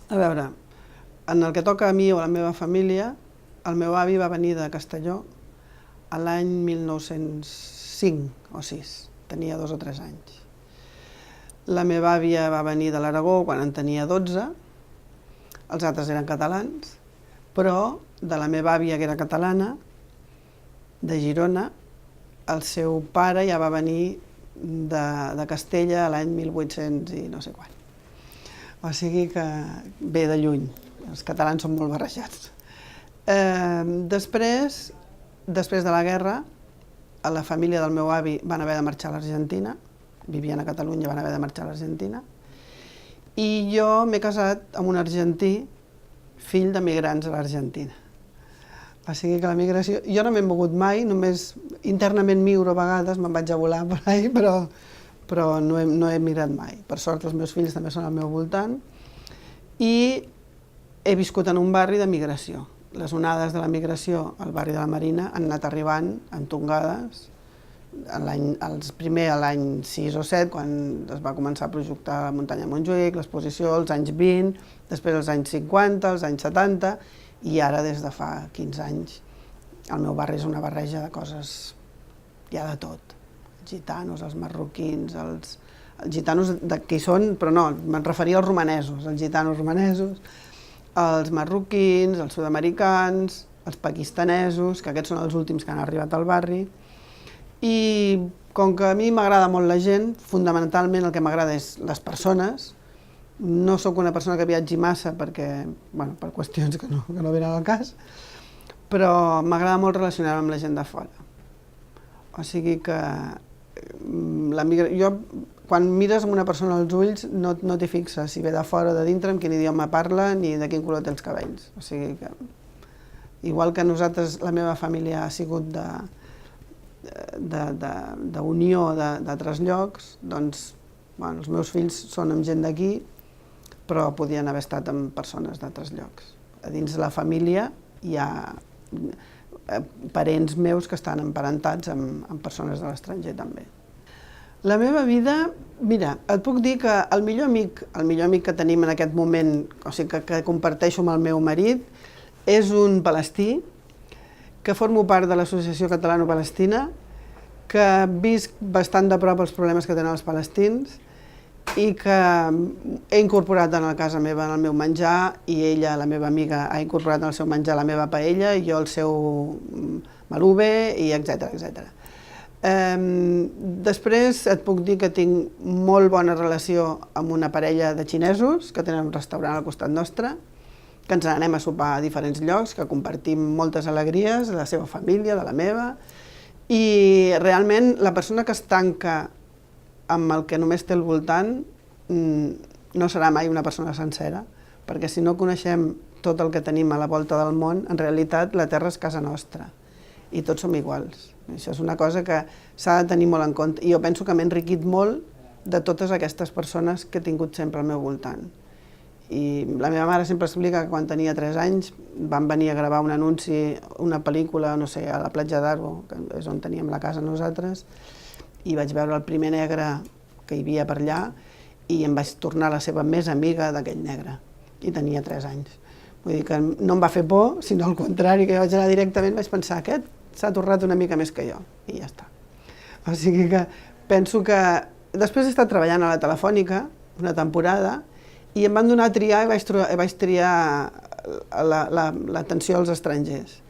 A veure, en el que toca a mi o a la meva família, el meu avi va venir de Castelló a l'any 1905 o 6, tenia 2 o 3 anys. La meva àvia va venir de l'Aragó quan en tenia 12, els altres eren catalans, però de la meva àvia, que era catalana, de Girona, el seu pare ja va venir de Castella l'any 1800 i no sé quan. O sigui que ve de lluny, els catalans són molt barrejats. Després de la guerra, a la família del meu avi van haver de marxar a l'Argentina, vivien a Catalunya, van haver de marxar a l'Argentina, i jo m'he casat amb un argentí, fill d'emigrants a l'Argentina. O sigui que la migració... Jo no m'he mogut mai, només internament migro a vegades, me'n vaig a volar per ahí, però no he migrat mai. Per sort, els meus fills també són al meu voltant. I he viscut en un barri de migració. Les onades de la migració al barri de la Marina han anat arribant en tongades, primer a l'any 6 o 7, quan es va començar a projectar la muntanya Montjuïc, l'exposició, als anys 20, després als anys 50, als anys 70, i ara des de fa 15 anys el meu barri és una barreja de coses, hi ha de tot. Els gitanos, els marroquins, els gitanos de qui són, però no, me'n referia als romanesos, els gitanos romanesos, els marroquins, els sud-americans, els pakistanesos, que aquests són els últims que han arribat al barri. I com que a mi m'agrada molt la gent, fonamentalment el que m'agrada és les persones. No sóc una persona que viatgi massa perquè, bueno, per qüestions que no venen al cas, però m'agrada molt relacionar-me amb la gent de fora. O sigui que jo, quan mires amb una persona als ulls, no t'hi fixes si ve de fora o de dintre, amb quin idioma parla ni de quin color té els cabells. O sigui que, igual que nosaltres, la meva família ha sigut d'unió d'altres llocs, doncs els meus fills són amb gent d'aquí, però podien haver estat amb persones d'altres llocs. A dins de la família hi ha parents meus que estan emparentats amb persones de l'estranger també. La meva vida, mira, et puc dir que el millor amic que tenim en aquest moment, o sigui, que comparteixo amb el meu marit, és un palestí, que formo part de l'Associació Catalano-Palestina, que visc bastant de prop els problemes que tenen els palestins i que he incorporat en la casa meva en el meu menjar i ella, la meva amiga, ha incorporat en el seu menjar la meva paella i jo el seu malube, i etcètera. Després et puc dir que tinc molt bona relació amb una parella de xinesos que tenen un restaurant al costat nostre, que ens n'anem a sopar a diferents llocs, que compartim moltes alegries, de la seva família, de la meva, i realment la persona que es tanca amb el que només té al voltant no serà mai una persona sencera, perquè si no coneixem tot el que tenim a la volta del món, en realitat la Terra és casa nostra i tots som iguals. Això és una cosa que s'ha de tenir molt en compte i jo penso que m'he enriquit molt de totes aquestes persones que he tingut sempre al meu voltant. I la meva mare sempre explica que quan tenia 3 anys van venir a gravar un anunci, una pel·lícula, no sé, a la platja d'Arbo, que és on teníem la casa nosaltres, i vaig veure el primer negre que hi havia per allà i em vaig tornar la seva més amiga d'aquell negre, i tenia 3 anys. Vull dir que no em va fer por, sinó al contrari, que jo vaig anar directament, vaig pensar, aquest s'ha tornat una mica més que jo, i ja està. O sigui que penso que... Després he estat treballant a la Telefònica una temporada i em van donar a triar i vaig triar l'atenció als estrangers.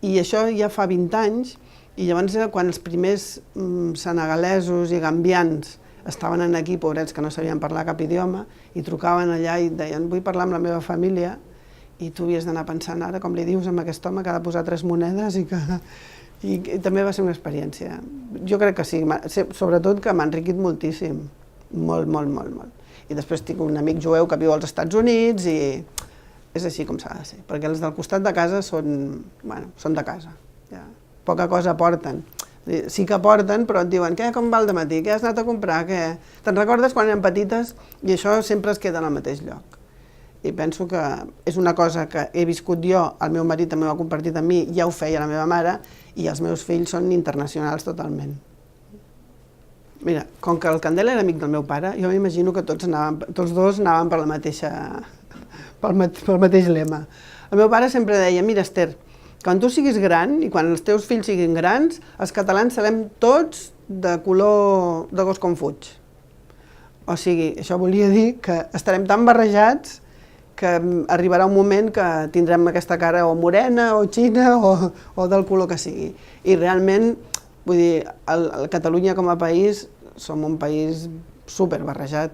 I això ja fa 20 anys, i llavors era quan els primers senegalesos i gambians estaven aquí, pobrets, que no sabien parlar cap idioma, i trucaven allà i deien, vull parlar amb la meva família, i tu havies d'anar pensant ara, com li dius a aquest home que ha de posar 3 monedes i també va ser una experiència. Jo crec que sí, sobretot que m'ha enriquit moltíssim, molt. I després tinc un amic jueu que viu als Estats Units i és així com s'ha de ser, perquè els del costat de casa són de casa, poca cosa aporten. Sí que aporten, però et diuen, com va el dematí, què has anat a comprar, què? Te'n recordes quan eren petites? I això sempre es queda en el mateix lloc. I penso que és una cosa que he viscut jo, el meu marit també ho ha compartit amb mi, ja ho feia la meva mare, i els meus fills són internacionals totalment. Mira, com que el Candela era amic del meu pare, jo m'imagino que tots dos anàvem per pel mateix lema. El meu pare sempre deia, mira, Esther, quan tu siguis gran i quan els teus fills siguin grans, els catalans serem tots de color de gos com fuig. O sigui, això volia dir que estarem tan barrejats que arribarà un moment que tindrem aquesta cara o morena o xina o del color que sigui. I realment, vull dir, Catalunya com a país som un país superbarrejat,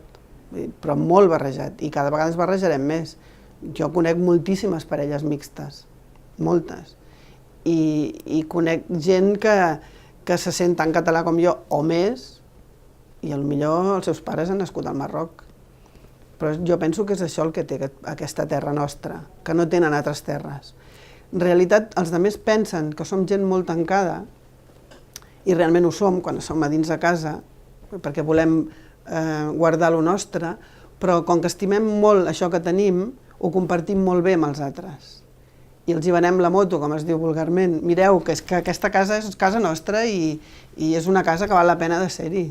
però molt barrejat, i cada vegada ens barrejarem més. Jo conec moltíssimes parelles mixtes, moltes, i conec gent que se sent tan català com jo, o més, i potser els seus pares han nascut al Marroc. Però jo penso que és això el que té aquesta terra nostra, que no tenen altres terres. En realitat, els altres pensen que som gent molt tancada, i realment ho som quan som a dins de casa, perquè volem guardar lo nostre, però com que estimem molt això que tenim, ho compartim molt bé amb els altres. I els hi venem la moto, com es diu vulgarment. Mireu, que és que aquesta casa és casa nostra i és una casa que val la pena de ser-hi.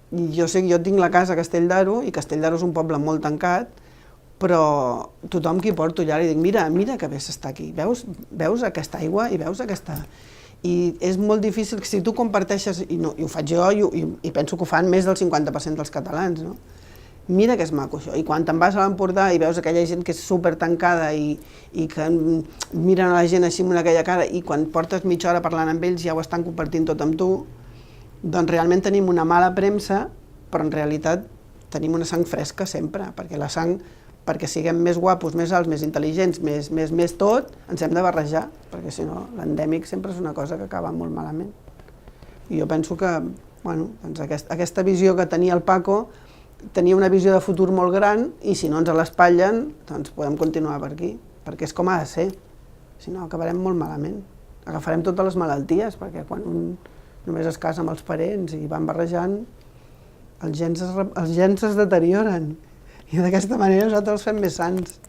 Jo tinc la casa a Castell d'Aro, i Castell d'Aro és un poble molt tancat, però tothom que hi porto allà li dic, mira que bé s'està aquí, veus aquesta aigua i veus aquesta... I és molt difícil que si tu comparteixes, i ho faig jo, i penso que ho fan més del 50% dels catalans, no? Mira que és maco això, i quan te'n vas a l'Empordà i veus aquella gent que és super tancada i que miren a la gent així amb aquella cara, i quan portes mitja hora parlant amb ells ja ho estan compartint tot amb tu, doncs realment tenim una mala premsa, però en realitat tenim una sang fresca sempre, perquè la sang, perquè siguem més guapos, més alts, més intel·ligents, més tot, ens hem de barrejar, perquè si no l'endèmic sempre és una cosa que acaba molt malament. I jo penso que, bueno, doncs aquesta visió que tenia el Paco, tenia una visió de futur molt gran, i si no ens l'espatllen, doncs podem continuar per aquí, perquè és com ha de ser, si no acabarem molt malament. Agafarem totes les malalties, perquè quan un només es casa amb els parents i van barrejant, els gens es deterioren, i d'aquesta manera nosaltres els fem més sants.